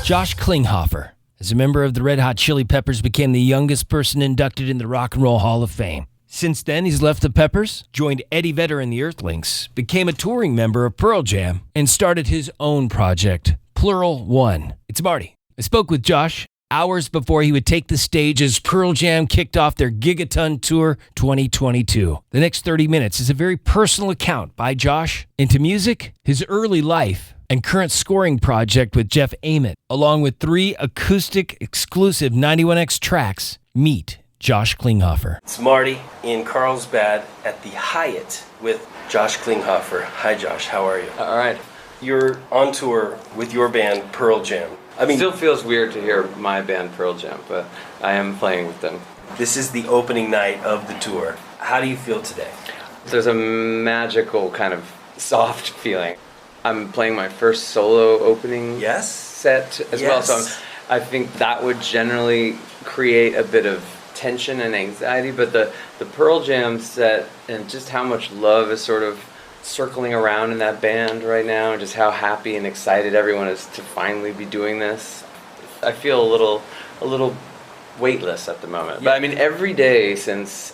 Josh Klinghoffer, as a member of the Red Hot Chili Peppers, became the youngest person inducted in the Rock and Roll Hall of Fame. Since then, he's left the Peppers, joined Eddie Vedder and the Earthlings, became a touring member of Pearl Jam, and started his own project, Plural One. It's Marty. I spoke with Josh hours before he would take the stage as Pearl Jam kicked off their Gigaton Tour 2022. The next 30 minutes is a very personal account by Josh into music, his early life, and current scoring project with Jeff Ament, along with 3 acoustic exclusive 91X tracks. Meet Josh Klinghoffer. It's Marty in Carlsbad at the Hyatt with Josh Klinghoffer. Hi Josh, how are you? All right. You're on tour with your band Pearl Jam. It still feels weird to hear my band Pearl Jam, but I am playing with them. This is the opening night of the tour. How do you feel today? There's a magical kind of soft feeling. I'm playing my first solo opening set as well, so I think that would generally create a bit of tension and anxiety, but the Pearl Jam set and just how much love is sort of circling around in that band right now, and just how happy and excited everyone is to finally be doing this. I feel a little weightless at the moment. But every day since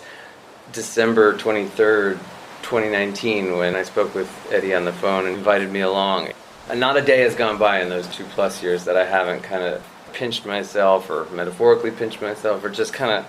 December 23rd, 2019, when I spoke with Eddie on the phone and invited me along, and not a day has gone by in those 2+ years that I haven't kind of pinched myself, or metaphorically pinched myself, or just kind of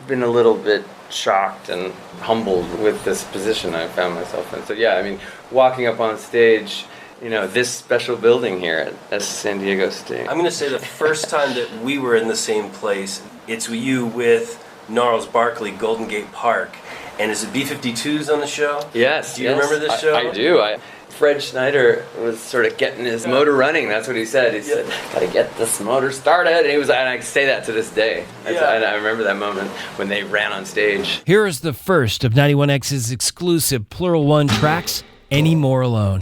been a little bit shocked and humbled with this position I found myself in. So walking up on stage, this special building here at San Diego State. I'm going to say the first time that we were in the same place, it's you with Gnarls Barkley, Golden Gate Park. And is it B-52s on the show? Yes. Do you remember this show? I do. Fred Schneider was sort of getting his motor running. That's what he said. He said, "Gotta get this motor started." And I say that to this day. I remember that moment when they ran on stage. Here is the first of 91X's exclusive Plural One tracks, Any More Alone.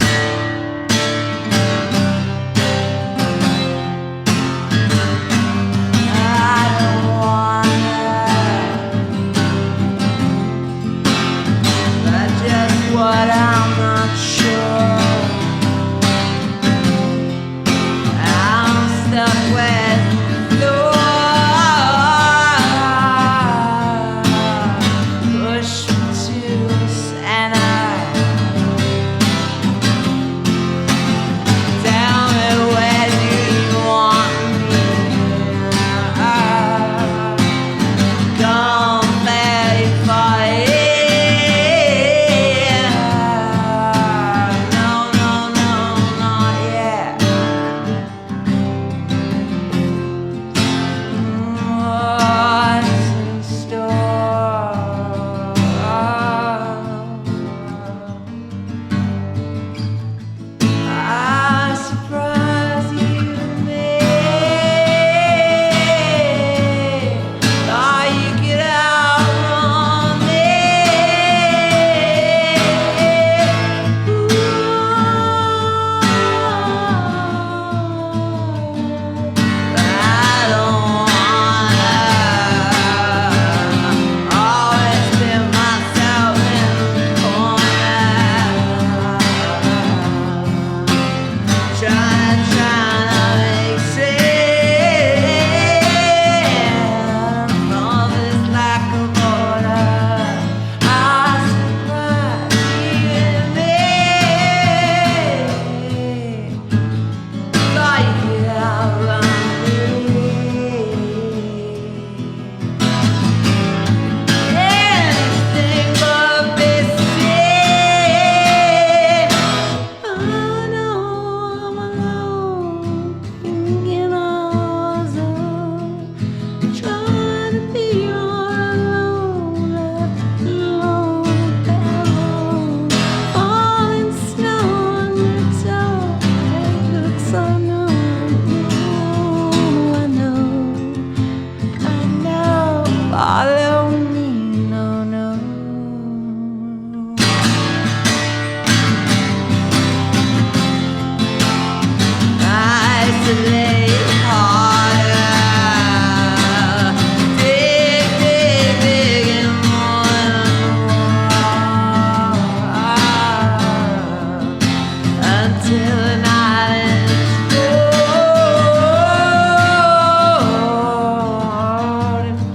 till the night is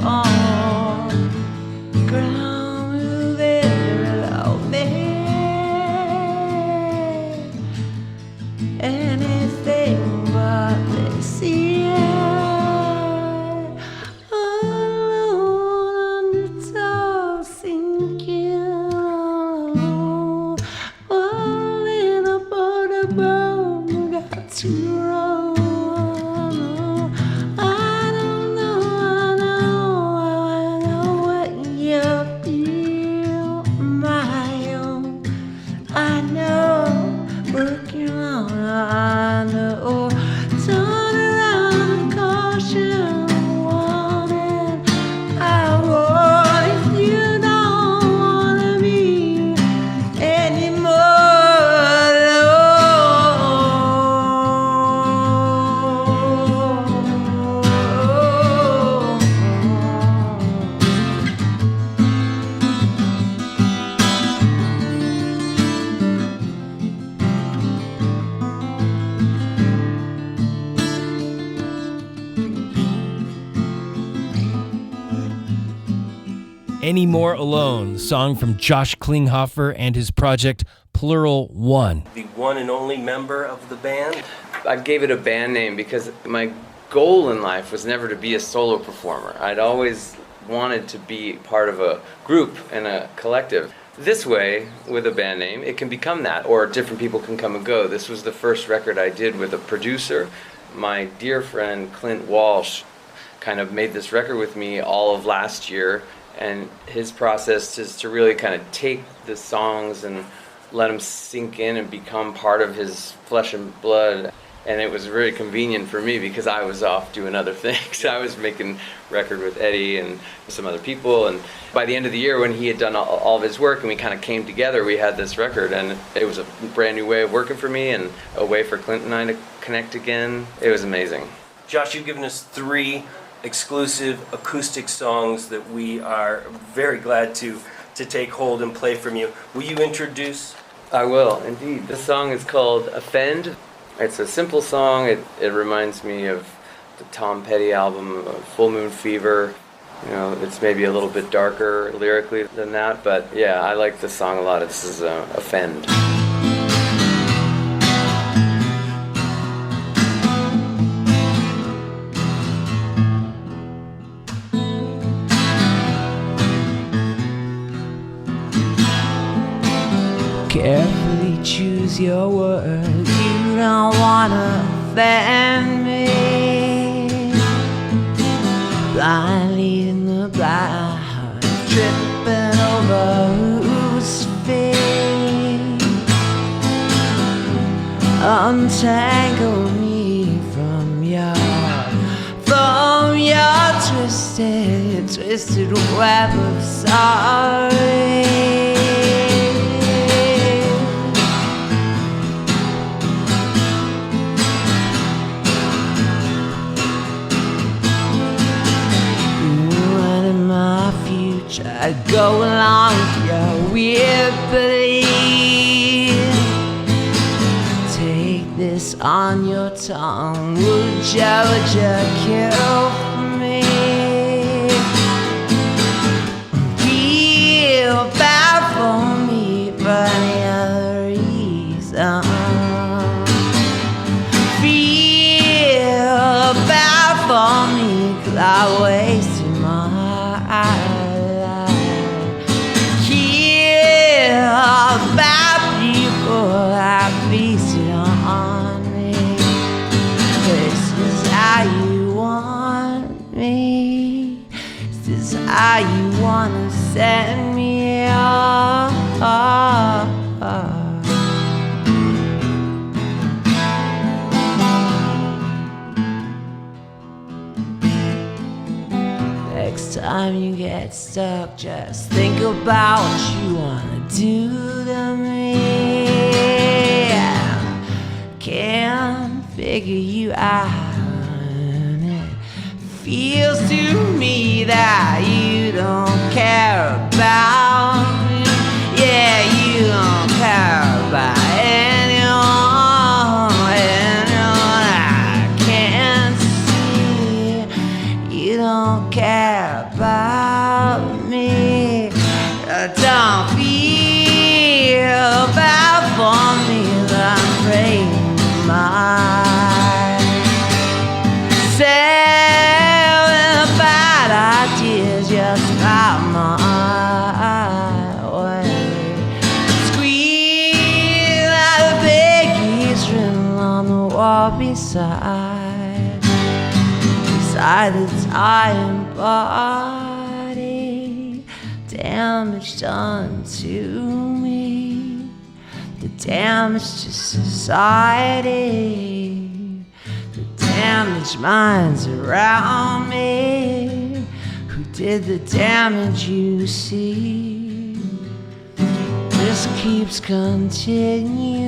falling, ground moving below me. Anything but this year, alone undertow, sinking alone, falling aboard a boat, got to roll. I know what you feel, my own. I know, looking on, I know. Turn around, caution, warning. I warn if you don't wanna be anymore Any More Alone, song from Josh Klinghoffer and his project Plural One. The one and only member of the band? I gave it a band name because my goal in life was never to be a solo performer. I'd always wanted to be part of a group and a collective. This way, with a band name, it can become that, or different people can come and go. This was the first record I did with a producer. My dear friend Clint Walsh kind of made this record with me all of last year, and his process is to really kind of take the songs and let them sink in and become part of his flesh and blood. And it was really convenient for me because I was off doing other things. I was making record with Eddie and some other people, and by the end of the year when he had done all of his work and we kind of came together, we had this record, and it was a brand new way of working for me and a way for Clint and I to connect again. It was amazing. Josh, you've given us 3 exclusive acoustic songs that we are very glad to take hold and play from you. Will you introduce? I will, indeed. This song is called Offend. It's a simple song. It reminds me of the Tom Petty album, Full Moon Fever. You know, it's maybe a little bit darker lyrically than that, but yeah, I like this song a lot. This is Offend. Carefully choose your words. You don't wanna offend me. Blind leading the blind, tripping over whose feet. Untangle me from your twisted web of sorry. I'd go along with your weird belief. Take this on your tongue. Would you kill for me? Feel bad for me for any other reason. Feel bad for me 'cause I wasted my life. Bad people have feasted on me. This is how you want me. This is how you wanna set me off. Next time you get stuck, just think about what you wanna do to me. Can't figure you out. It feels to me that you don't care about me. Yeah, you don't care about anyone. out beside the dying body, damage done to me, the damage to society, the damaged minds around me. Who did the damage you see? This keeps continuing.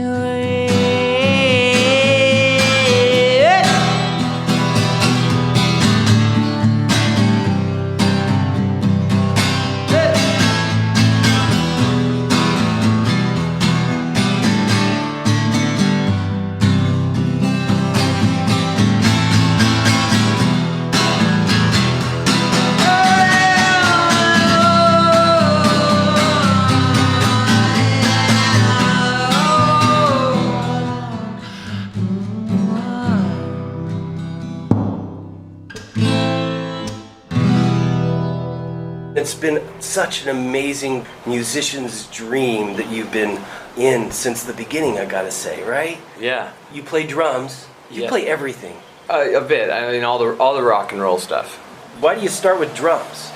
It's been such an amazing musician's dream that you've been in since the beginning, I gotta say, right? Yeah. You play drums, you play everything. A bit. I mean, all the rock and roll stuff. Why do you start with drums?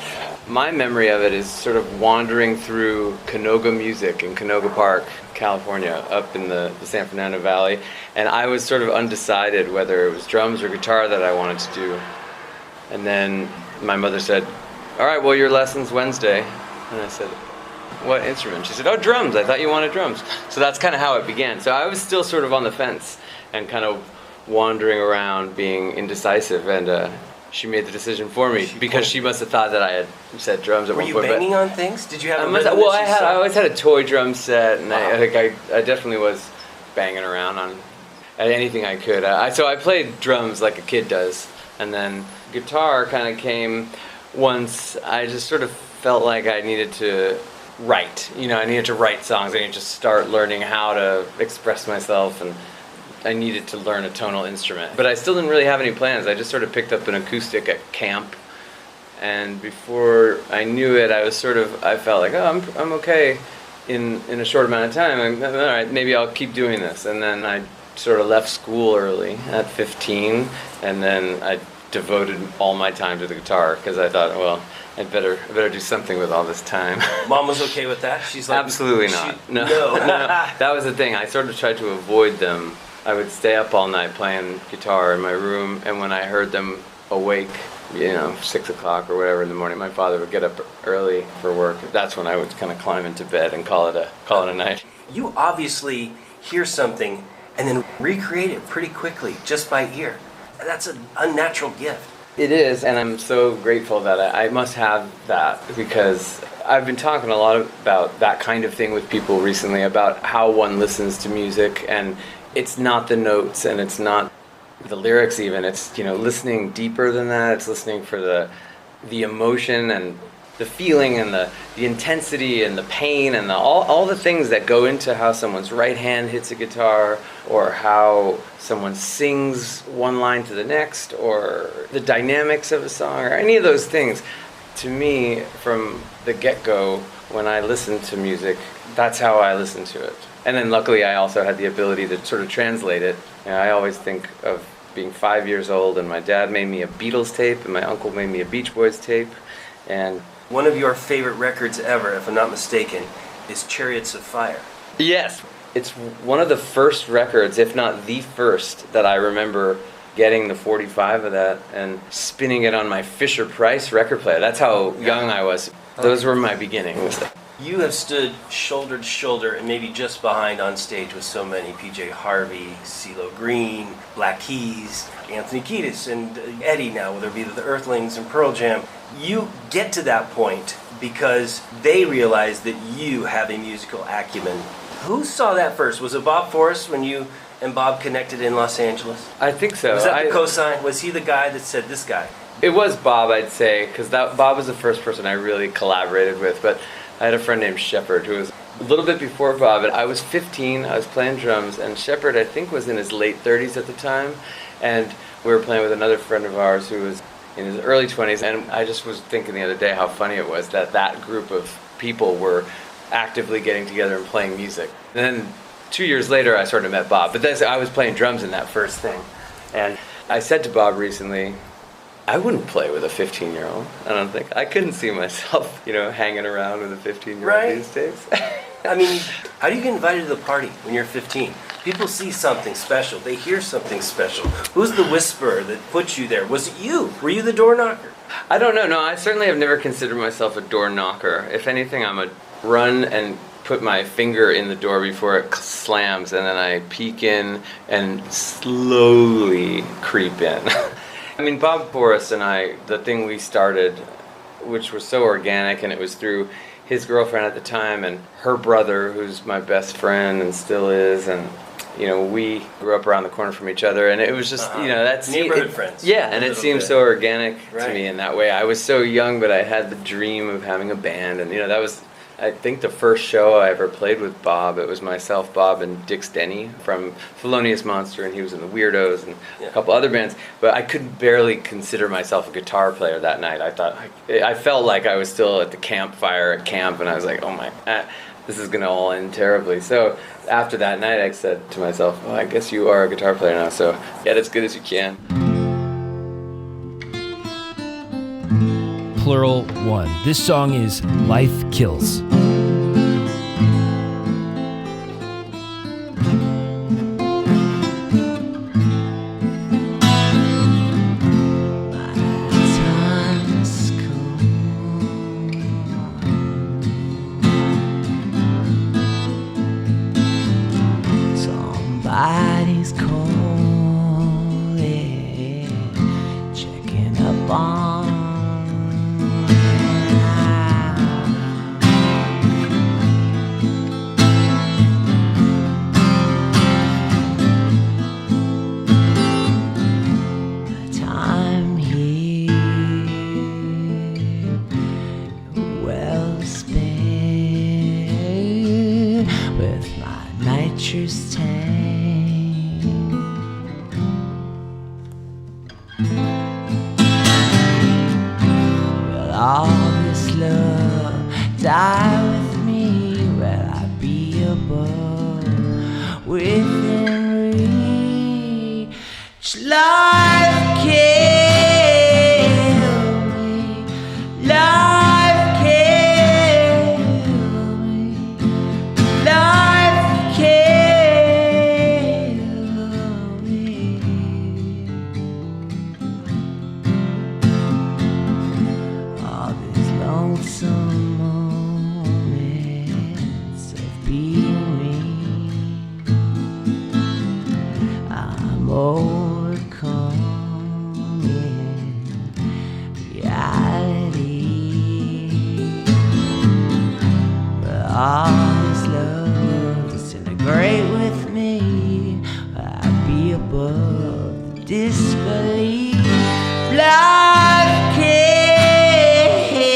My memory of it is sort of wandering through Canoga Music in Canoga Park, California, up in the San Fernando Valley, and I was sort of undecided whether it was drums or guitar that I wanted to do. And then my mother said, "All right, well, your lesson's Wednesday." And I said, "What instrument?" She said, "Oh, drums. I thought you wanted drums." So that's kind of how it began. So I was still sort of on the fence and kind of wandering around being indecisive, and she made the decision for me because she must have thought that I had said drums at one point. Were you banging on things? Did you have a rhythm? Well, I always had a toy drum set, and I definitely was banging around on anything I could. So I played drums like a kid does, and then guitar kind of came once I just sort of felt like I needed to write. You know, I needed to write songs. I needed to start learning how to express myself, and I needed to learn a tonal instrument. But I still didn't really have any plans. I just sort of picked up an acoustic at camp, and before I knew it, I felt like, oh, I'm okay in a short amount of time. All right, maybe I'll keep doing this. And then I sort of left school early at 15, and then I devoted all my time to the guitar because I thought, well, I better do something with all this time. Mom was okay with that? She's like, absolutely not. No. That was the thing. I sort of tried to avoid them. I would stay up all night playing guitar in my room, and when I heard them awake, 6 o'clock or whatever in the morning, my father would get up early for work. That's when I would kind of climb into bed and call it a night. You obviously hear something and then recreate it pretty quickly just by ear. That's an unnatural gift. It is, and I'm so grateful that I must have that, because I've been talking a lot about that kind of thing with people recently, about how one listens to music, and it's not the notes and it's not the lyrics even. It's, listening deeper than that. It's listening for the emotion and the feeling and the intensity and the pain and all the things that go into how someone's right hand hits a guitar, or how someone sings one line to the next, or the dynamics of a song, or any of those things. To me, from the get-go, when I listen to music, that's how I listen to it. And then luckily I also had the ability to sort of translate it. I always think of being 5 years old, and my dad made me a Beatles tape, and my uncle made me a Beach Boys tape, and one of your favorite records ever, if I'm not mistaken, is Chariots of Fire. Yes. It's one of the first records, if not the first, that I remember getting the 45 of that and spinning it on my Fisher-Price record player. That's how young I was. Those were my beginnings. You have stood shoulder to shoulder and maybe just behind on stage with so many: PJ Harvey, CeeLo Green, Black Keys, Anthony Kiedis, and Eddie now, whether it be the Earthlings and Pearl Jam. You get to that point because they realize that you have a musical acumen. Who saw that first? Was it Bob Forrest when you and Bob connected in Los Angeles? I think so. Was that the cosign? Was he the guy that said, this guy? It was Bob, I'd say, because Bob was the first person I really collaborated with. But I had a friend named Shepard who was a little bit before Bob. I was 15, I was playing drums, and Shepard, I think, was in his late 30s at the time. And we were playing with another friend of ours who was in his early 20s. And I just was thinking the other day how funny it was that group of people were actively getting together and playing music. And then 2 years later, I sort of met Bob. But I was playing drums in that first thing. And I said to Bob recently, I wouldn't play with a 15-year-old. I don't think. I couldn't see myself, hanging around with a 15-year-old these days. I mean, how do you get invited to the party when you're 15? People see something special. They hear something special. Who's the whisperer that put you there? Was it you? Were you the door knocker? I don't know. No, I certainly have never considered myself a door knocker. If anything, I'm a run and put my finger in the door before it slams, and then I peek in and slowly creep in. I mean, Bob Boris and I, the thing we started, which was so organic, and it was through his girlfriend at the time and her brother, who's my best friend and still is, and we grew up around the corner from each other, and it was just, that's neighborhood friends. Yeah, and it seemed so organic to me in that way. I was so young, but I had the dream of having a band, and that was, I think, the first show I ever played with Bob. It was myself, Bob, and Dick Stenny from Thelonious Monster, and he was in the Weirdos and a couple other bands. But I could barely consider myself a guitar player that night. I felt like I was still at the campfire at camp, and I was like, oh my, this is gonna all end terribly. So after that night, I said to myself, well, I guess you are a guitar player now, so get as good as you can. Plural One. This song is Life Kills. Somebody's calling, checking up on nature's tame. Will all this love die with me? Will I be above, within reach? Life kill me, life kill me, life kill me. All these lonesome moments of being me, I'm overcoming reality. But all this love disintegrate with me. I'd be above the disbelief. Life kill me,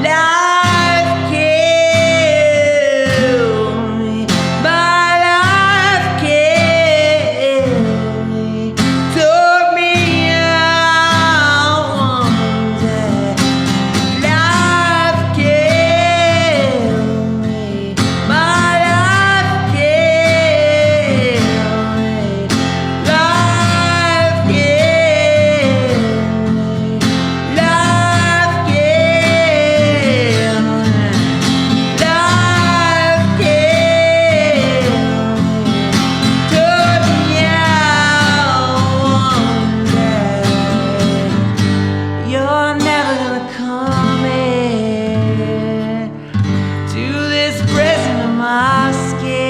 life kill me, my life kill me. Took me out one day. Life kill me, my life kill me, life kill me, life kill me, life kill me, took me out one day. You're never gonna come in to this prison of my skin.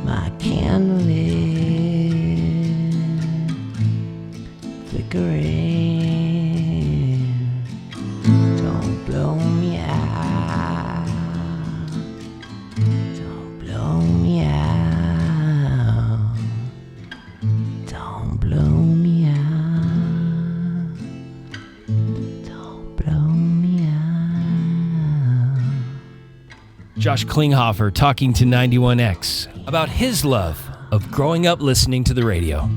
My candle is flickering. Don't blow me out. Don't blow me out. Don't blow me out. Don't blow me out. Josh Klinghoffer talking to 91X about his love of of growing up listening to the radio.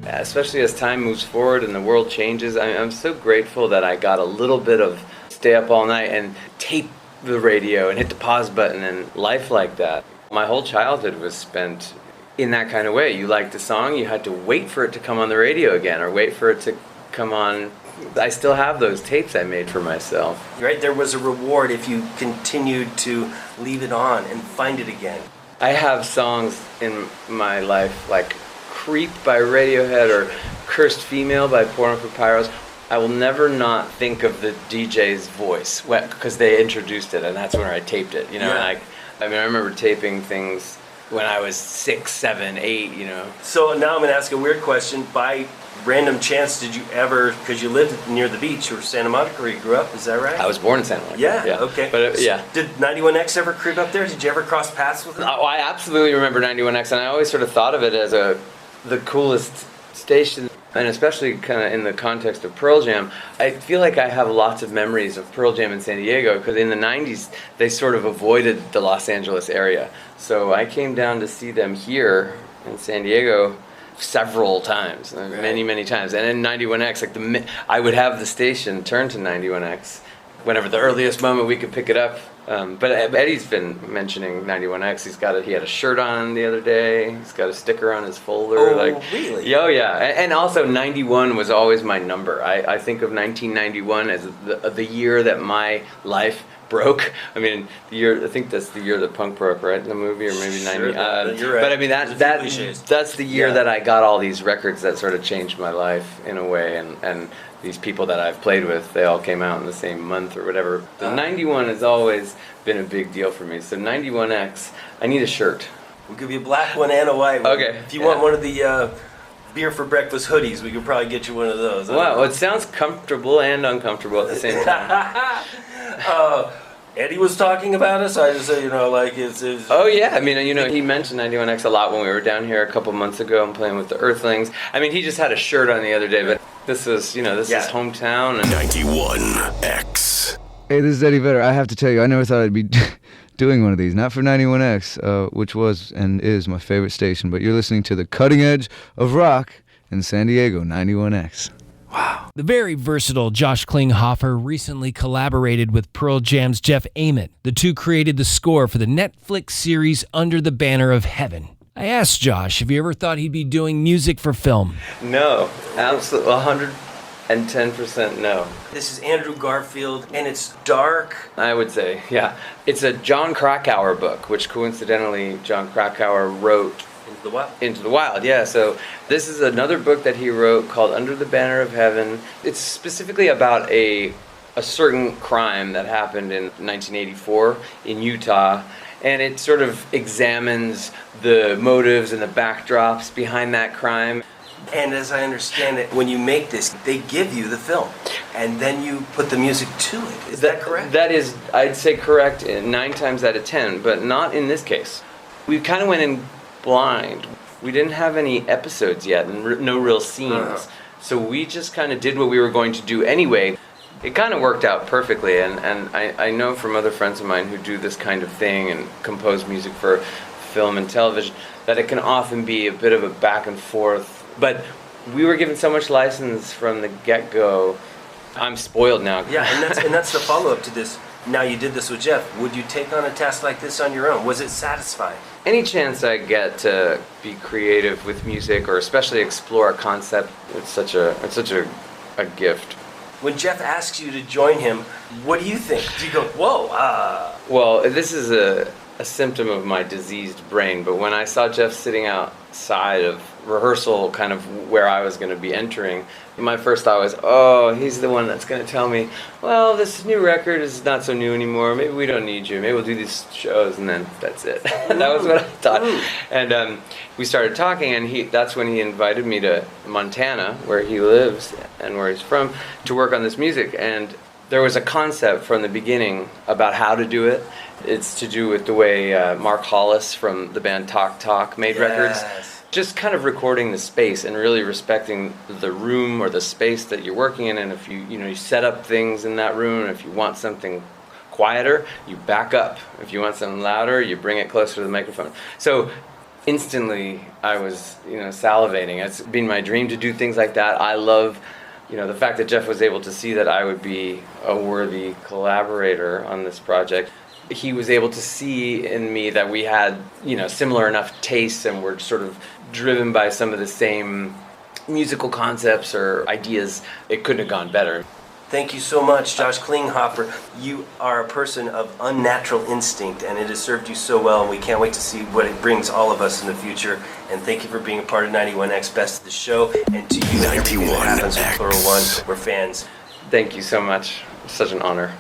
Especially as time moves forward and the world changes, I'm so grateful that I got a little bit of stay up all night and tape the radio and hit the pause button and life like that. My whole childhood was spent in that kind of way. You liked a song, you had to wait for it to come on the radio again or wait for it to come on. I still have those tapes I made for myself. Right, there was a reward if you continued to leave it on and find it again. I have songs in my life like Creep by Radiohead or Cursed Female by Porno for Pyros. I will never not think of the DJ's voice because they introduced it and that's where I taped it. You know, Yeah. I remember taping things when I was 6, 7, 8, you know. So now I'm going to ask a weird question. By random chance, did you ever, because you lived near the beach or Santa Monica where you grew up, is that right? I was born in Santa Monica. Yeah, okay. But yeah. Did 91X ever creep up there? Did you ever cross paths with it? Oh, I absolutely remember 91X, and I always sort of thought of it as the coolest station, and especially kind of in the context of Pearl Jam. I feel like I have lots of memories of Pearl Jam in San Diego, because in the 90s, they sort of avoided the Los Angeles area. So I came down to see them here in San Diego several times, many times. And in 91X, like I would have the station turn to 91X whenever the earliest moment we could pick it up. But Eddie's been mentioning 91X. He had a shirt on the other day. He's got a sticker on his folder. Oh, really? Oh, yeah. And also 91 was always my number. I think of 1991 as the year that my life broke. I mean, I think that's the year that punk broke, right? In the movie, or maybe 90. You're right. But I mean, that's the year that I got all these records that sort of changed my life in a way, and these people that I've played with, they all came out in the same month or whatever. The 91 has always been a big deal for me. So 91X, I need a shirt. We'll give you a black one and a white one. Okay. If you want one of the beer for breakfast hoodies, we could probably get you one of those. Wow, it sounds comfortable and uncomfortable at the same time. Eddie was talking about us. I just say, it's. Oh yeah, I mean, he mentioned 91X a lot when we were down here a couple months ago and playing with the Earthlings. I mean, he just had a shirt on the other day, but this is hometown. And 91X. Hey, this is Eddie Vedder. I have to tell you, I never thought I'd be doing one of these. Not for 91X, which was and is my favorite station, but you're listening to the cutting edge of rock in San Diego, 91X. Wow. The very versatile Josh Klinghoffer recently collaborated with Pearl Jam's Jeff Ament. The two created the score for the Netflix series Under the Banner of Heaven. I asked Josh if he ever thought he'd be doing music for film. No, absolutely, 110% no. This is Andrew Garfield, and it's dark. I would say, yeah. It's a John Krakauer book, which coincidentally John Krakauer wrote Into the Wild, yeah. So this is another book that he wrote called Under the Banner of Heaven. It's specifically about a certain crime that happened in 1984 in Utah, and it sort of examines the motives and the backdrops behind that crime. And as I understand it, when you make this, they give you the film, and then you put the music to it. Is that correct? That is, I'd say, correct 9 times out of 10, but not in this case. We kind of went in blind. We didn't have any episodes yet and no real scenes. So we just kind of did what we were going to do anyway. It kind of worked out perfectly, and I know from other friends of mine who do this kind of thing and compose music for film and television that it can often be a bit of a back and forth. But we were given so much license from the get-go. I'm spoiled now. Yeah, and that's the follow-up to this. Now you did this with Jeff. Would you take on a task like this on your own? Was it satisfying? Any chance I get to be creative with music, or especially explore a concept, it's such a gift. When Jeff asks you to join him, what do you think? Do you go, whoa, Well, this is a symptom of my diseased brain, but when I saw Jeff sitting outside of rehearsal, kind of where I was going to be entering, my first thought was, oh, he's the one that's going to tell me, well, this new record is not so new anymore, maybe we don't need you, maybe we'll do these shows, and then that's it. That was what I thought. And we started talking, and that's when he invited me to Montana, where he lives and where he's from, to work on this music. And there was a concept from the beginning about how to do it. It's to do with the way Mark Hollis from the band Talk Talk made records. Just kind of recording the space and really respecting the room or the space that you're working in. And if you set up things in that room, if you want something quieter, you back up. If you want something louder, you bring it closer to the microphone. So Instantly, I was, salivating. It's been my dream to do things like that. I love, the fact that Jeff was able to see that I would be a worthy collaborator on this project. He was able to see in me that we had, similar enough tastes and were sort of driven by some of the same musical concepts or ideas. It couldn't have gone better. Thank you so much, Josh Klinghoffer. You are a person of unnatural instinct, and it has served you so well, and we can't wait to see what it brings all of us in the future. And thank you for being a part of 91X Best of the Show, and to you and everything that happens with Plural One. We're fans. Thank you so much. Such an honor.